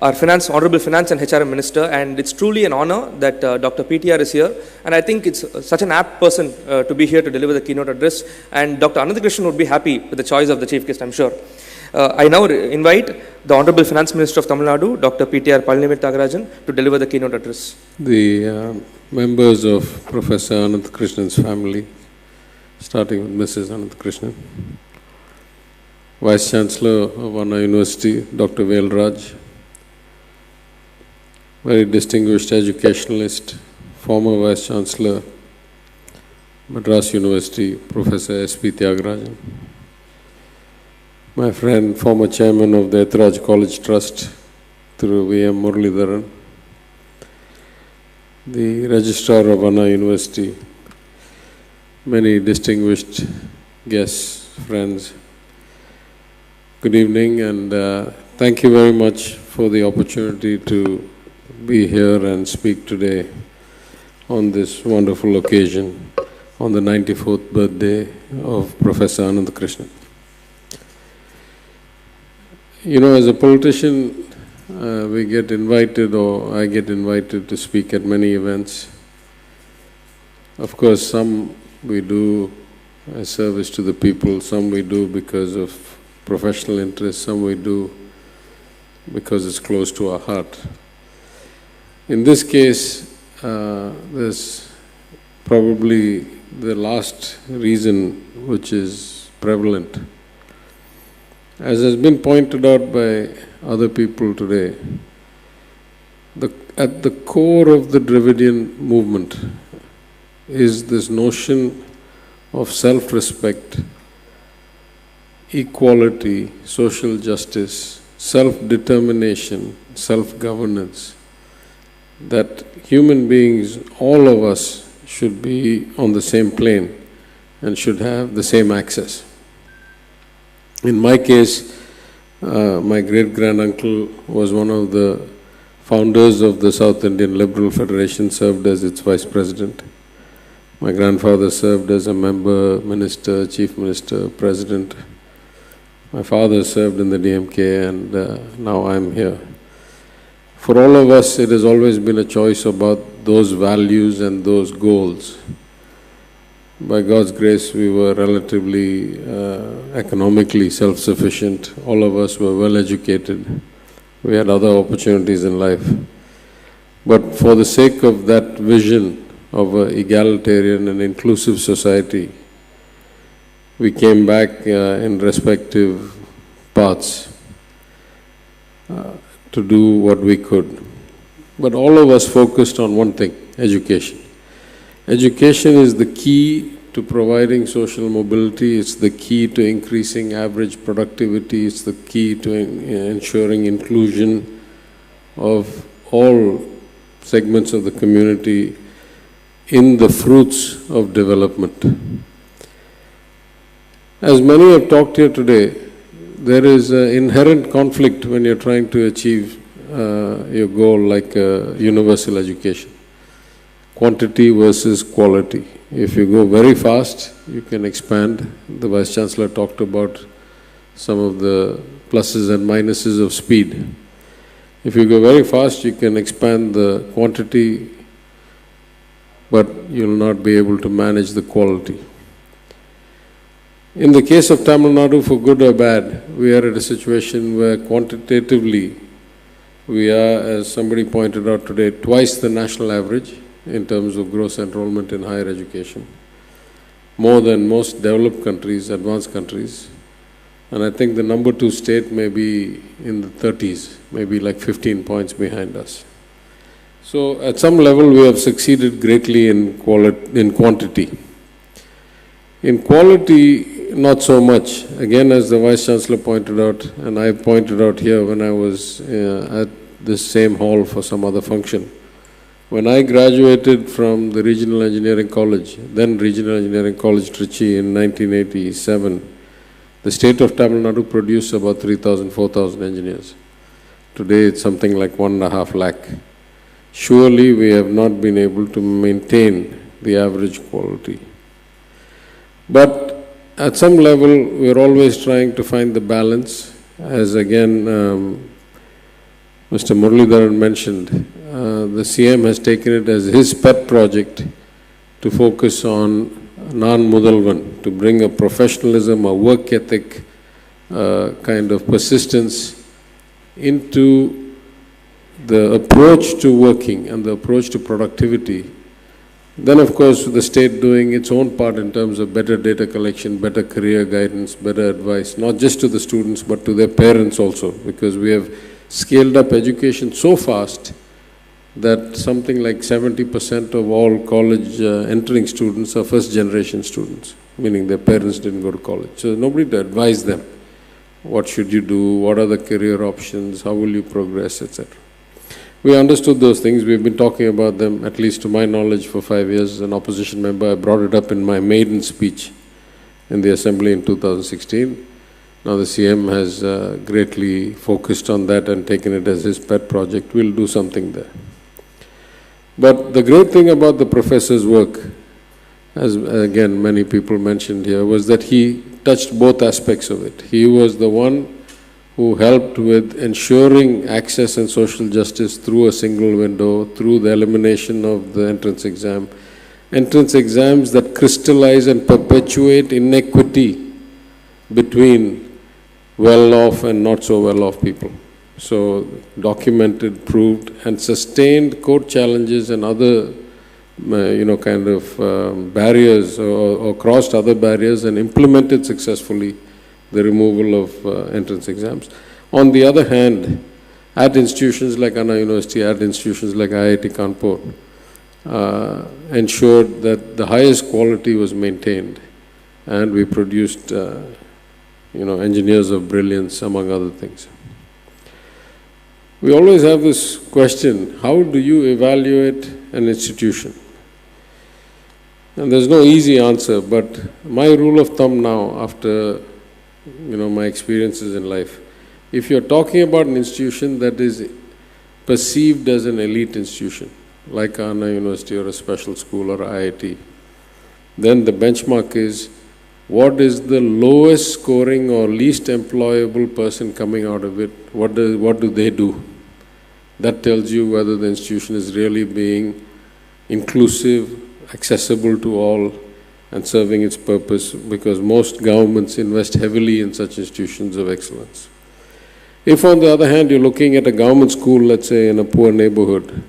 our Honorable Finance and HRM Minister, and it's truly an honor that Dr. PTR is here, and I think it's such an apt person to be here to deliver the keynote address, and Dr. Anandakrishnan would be happy with the choice of the Chief Guest, I'm sure. I now invite the Honorable Finance Minister of Tamil Nadu, Dr. PTR Palanivel Thiagarajan, to deliver the keynote address. The members of Professor Ananthakrishnan's family, starting with Mrs. Ananthakrishan, Vice Chancellor of Anna University, Dr. Velraj, very distinguished educationalist, former Vice Chancellor, Madras University, Professor S.P. Thiagarajan, my friend, former Chairman of the Ethiraj College Trust through V.M. Muralidharan, the Registrar of Anna University, many distinguished guests, friends. Good evening, and thank you very much for the opportunity to be here and speak today on this wonderful occasion on the 94th birthday of Professor Anandakrishnan. You know, as a politician, we get invited, or I get invited to speak at many events. Of course, some we do as service to the people, some we do because of professional interest, some we do because it's close to our heart. In this case, there's probably the last reason which is prevalent. As has been pointed out by other people today, at the core of the Dravidian movement is this notion of self-respect, equality, social justice, self-determination, self-governance, that human beings, all of us, should be on the same plane and should have the same access. In my case, my great-granduncle was one of the founders of the South Indian Liberal Federation, served as its vice president. My grandfather served as a member, minister, chief minister, president. My father served in the DMK, and now I'm here. For all of us, it has always been a choice about those values and those goals. By God's grace, we were relatively economically self-sufficient. All of us were well-educated. We had other opportunities in life. But for the sake of that vision of an egalitarian and inclusive society, we came back in respective paths to do what we could. But all of us focused on one thing: education. Education is the key to providing social mobility, it's the key to increasing average productivity, it's the key to ensuring inclusion of all segments of the community in the fruits of development. As many have talked here today, there is an inherent conflict when you're trying to achieve your goal like universal education. Quantity versus quality. If you go very fast, you can expand. The Vice Chancellor talked about some of the pluses and minuses of speed. If you go very fast, you can expand the quantity, but you'll not be able to manage the quality. In the case of Tamil Nadu, for good or bad, we are at a situation where quantitatively we are, as somebody pointed out today, twice the national average in terms of gross enrollment in higher education, more than most developed countries, advanced countries. And I think the number 2 state may be in the 30s, maybe like 15 points behind us. So at some level we have succeeded greatly in quantity. In quality, not so much. Again, as the Vice Chancellor pointed out, and I pointed out here when I was at this same hall for some other function, when I graduated from the Regional Engineering College, then Regional Engineering College Trichy in 1987, the state of Tamil Nadu produced about 3,000, 4,000 engineers. Today it's something like 1.5 lakh. Surely we have not been able to maintain the average quality. But at some level we are always trying to find the balance, as again Mr. Muralidharan mentioned, the CM has taken it as his pet project to focus on non-mudalvan, to bring a professionalism, a work ethic, kind of persistence into the approach to working and the approach to productivity. Then, of course, the state doing its own part in terms of better data collection, better career guidance, better advice, not just to the students, but to their parents also, because we have scaled up education so fast that something like 70% of all college entering students are first-generation students, meaning their parents didn't go to college. So there's nobody to advise them. What should you do? What are the career options? How will you progress, etc. We understood those things. We've been talking about them, at least to my knowledge, for 5 years. As an opposition member, I brought it up in my maiden speech in the Assembly in 2016. Now the CM has greatly focused on that and taken it as his pet project. We'll do something there. But the great thing about the professor's work, as again many people mentioned here, was that he touched both aspects of it. He was the one who helped with ensuring access and social justice through a single window, through the elimination of the entrance exam. Entrance exams that crystallize and perpetuate inequity between well-off and not so well-off people. So documented, proved, and sustained court challenges and other, kind of barriers or crossed other barriers and implemented successfully the removal of entrance exams. On the other hand, at institutions like Anna University, at institutions like IIT Kanpur, ensured that the highest quality was maintained, and we produced, engineers of brilliance, among other things. We always have this question, how do you evaluate an institution? And there's no easy answer, but my rule of thumb now, after my experiences in life, if you're talking about an institution that is perceived as an elite institution, like Anna University or a special school or IIT, then the benchmark is, what is the lowest scoring or least employable person coming out of it? What do they do? That tells you whether the institution is really being inclusive, accessible to all, and serving its purpose, because most governments invest heavily in such institutions of excellence. If, on the other hand, you're looking at a government school, let's say, in a poor neighborhood,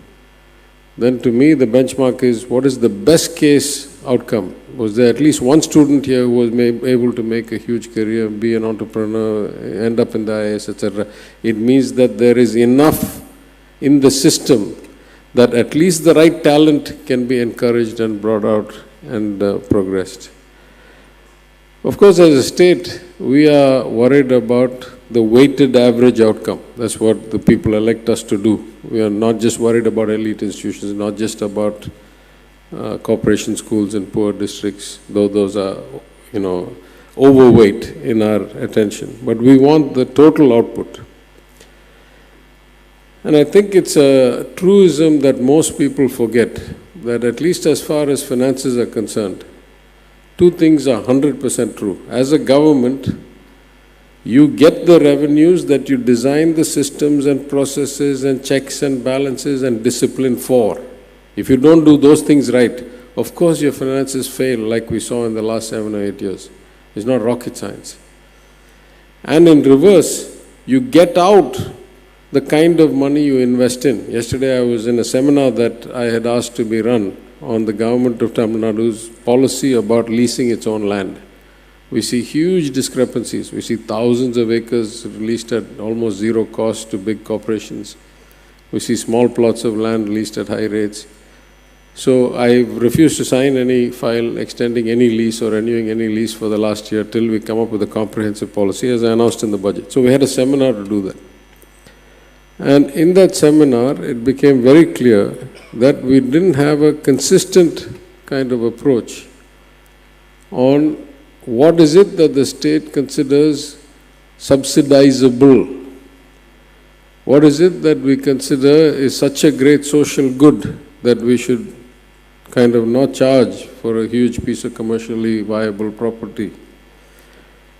then to me the benchmark is, what is the best case outcome? Was there at least one student here who was able to make a huge career, be an entrepreneur, end up in the IAS, etc.? It means that there is enough in the system that at least the right talent can be encouraged and brought out and progressed. Of course, as a state, we are worried about the weighted average outcome. That's what the people elect us to do. We are not just worried about elite institutions, not just about corporation schools in poor districts, though those are, overweight in our attention. But we want the total output. And I think it's a truism that most people forget, that at least as far as finances are concerned, two things are 100% true. As a government, you get the revenues that you design the systems and processes and checks and balances and discipline for. If you don't do those things right, of course your finances fail, like we saw in the last 7 or 8 years. It's not rocket science. And in reverse, you get out the kind of money you invest in. Yesterday I was in a seminar that I had asked to be run on the government of Tamil Nadu's policy about leasing its own land. We see huge discrepancies. We see thousands of acres leased at almost zero cost to big corporations. We see small plots of land leased at high rates. So I refused to sign any file extending any lease or renewing any lease for the last year till we come up with a comprehensive policy, as I announced in the budget. So we had a seminar to do that. And in that seminar, it became very clear that we didn't have a consistent kind of approach on what is it that the state considers subsidizable. What is it that we consider is such a great social good that we should kind of not charge for a huge piece of commercially viable property?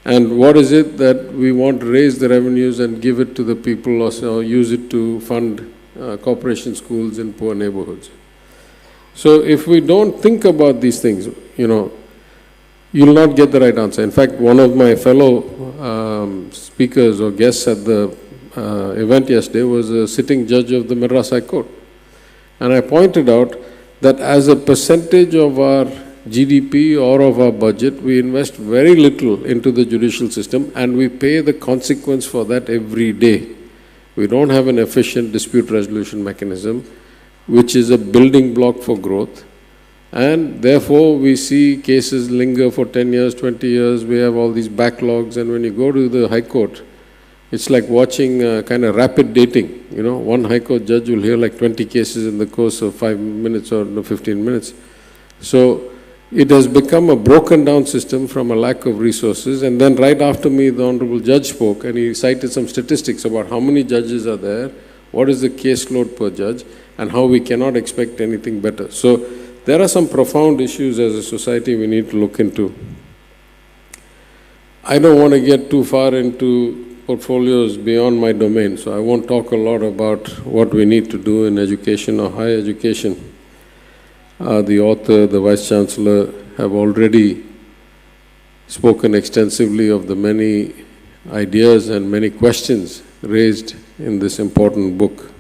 And what is it that we want to raise the revenues and give it to the people or use it to fund corporation schools in poor neighborhoods? So if we don't think about these things, you'll not get the right answer. In fact, one of my fellow speakers or guests at the event yesterday was a sitting judge of the Madras High Court. And I pointed out that as a percentage of our GDP or of our budget, we invest very little into the judicial system, and we pay the consequence for that every day. We don't have an efficient dispute resolution mechanism, which is a building block for growth. And therefore, we see cases linger for 10 years, 20 years. We have all these backlogs. And when you go to the High Court, it's like watching kind of rapid dating. One High Court judge will hear like 20 cases in the course of 5 minutes or 15 minutes. So it has become a broken down system from a lack of resources. And then right after me, the Honorable Judge spoke, and he cited some statistics about how many judges are there, what is the caseload per judge, and how we cannot expect anything better. So there are some profound issues as a society we need to look into. I don't want to get too far into portfolios beyond my domain, so I won't talk a lot about what we need to do in education or higher education. The author, the Vice Chancellor have already spoken extensively of the many ideas and many questions raised in this important book.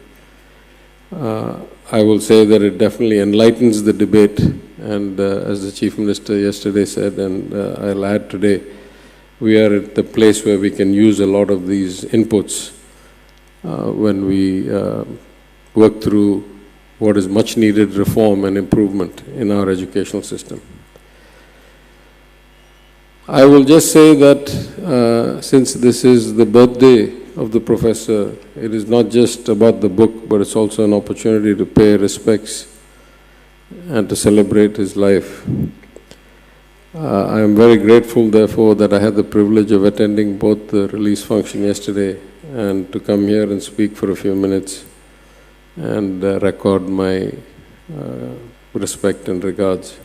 I will say that it definitely enlightens the debate, and as the Chief Minister yesterday said, and I'll add today, we are at the place where we can use a lot of these inputs when we work through what is much needed reform and improvement in our educational system. I will just say that since this is the birthday of the professor, it is not just about the book, but it's also an opportunity to pay respects and to celebrate his life. I am very grateful, therefore, that I had the privilege of attending both the release function yesterday and to come here and speak for a few minutes and record my respect and regards.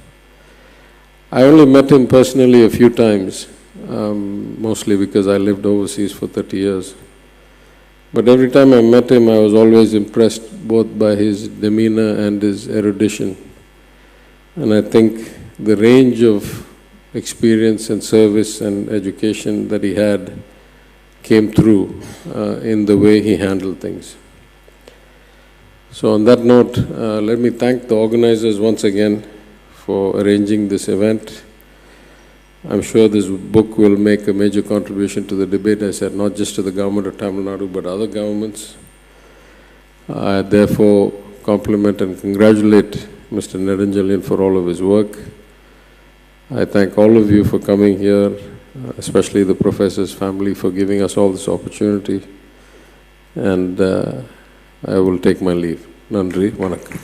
I only met him personally a few times, mostly because I lived overseas for 30 years. But every time I met him, I was always impressed both by his demeanor and his erudition. And I think the range of experience and service and education that he had came through in the way he handled things. So on that note, let me thank the organizers once again for arranging this event. I'm sure this book will make a major contribution to the debate, I said, not just to the government of Tamil Nadu, but other governments. I therefore compliment and congratulate Mr. Nedanjalyan for all of his work. I thank all of you for coming here, especially the professor's family for giving us all this opportunity. And I will take my leave. Nandri, Vanakkam.